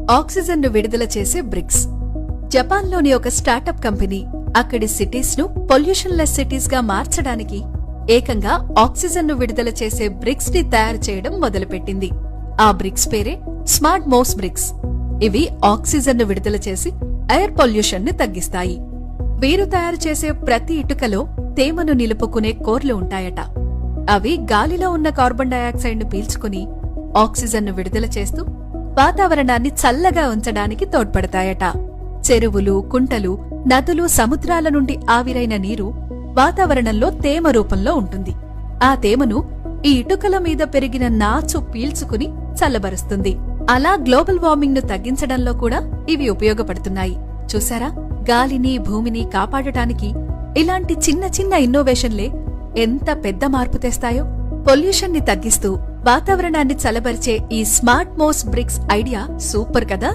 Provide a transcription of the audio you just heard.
Oxygen ను విడుదల చేసే బ్రిక్స్. జపాన్లోని ఒక స్టార్టప్ కంపెనీ అక్కడి సిటీస్ ను పొల్యూషన్ లెస్ సిటీస్ గా మార్చడానికి ఏకంగా ఆక్సిజన్ ను విడుదల చేసే బ్రిక్స్ ని తయారు చేయడం మొదలుపెట్టింది. ఆ బ్రిక్స్ పేరే స్మార్ట్ మోస్ బ్రిక్స్. ఇవి ఆక్సిజన్ ను విడుదల చేసి ఎయిర్ పొల్యూషన్ ని తగ్గిస్తాయి. వీరు తయారు చేసే ప్రతి ఇటుకలో తేమను నిలుపుకునే కోర్లు ఉంటాయట. అవి గాలిలో ఉన్న కార్బన్ డయాక్సైడ్ ను పీల్చుకుని ఆక్సిజన్ ను విడుదల చేస్తూ వాతావరణాన్ని చల్లగా ఉంచడానికి తోడ్పడతాయట. చెరువులు, కుంటలు, నదులు, సముద్రాల నుండి ఆవిరైన నీరు వాతావరణంలో తేమ రూపంలో ఉంటుంది. ఆ తేమను ఈ ఇటుకల మీద పెరిగిన నాచు పీల్చుకుని చల్లబరుస్తుంది. అలా గ్లోబల్ వార్మింగ్ ను తగ్గించడంలో కూడా ఇవి ఉపయోగపడుతున్నాయి. చూసారా, గాలిని, భూమిని కాపాడటానికి ఇలాంటి చిన్న చిన్న ఇన్నోవేషన్లే ఎంత పెద్ద మార్పు తెస్తాయో. పొల్యూషన్ ని తగ్గిస్తూ వాతావరణాన్ని చల్లబరిచే ఈ స్మార్ట్ మోస్ బ్రిక్స్ ఐడియా సూపర్ కదా.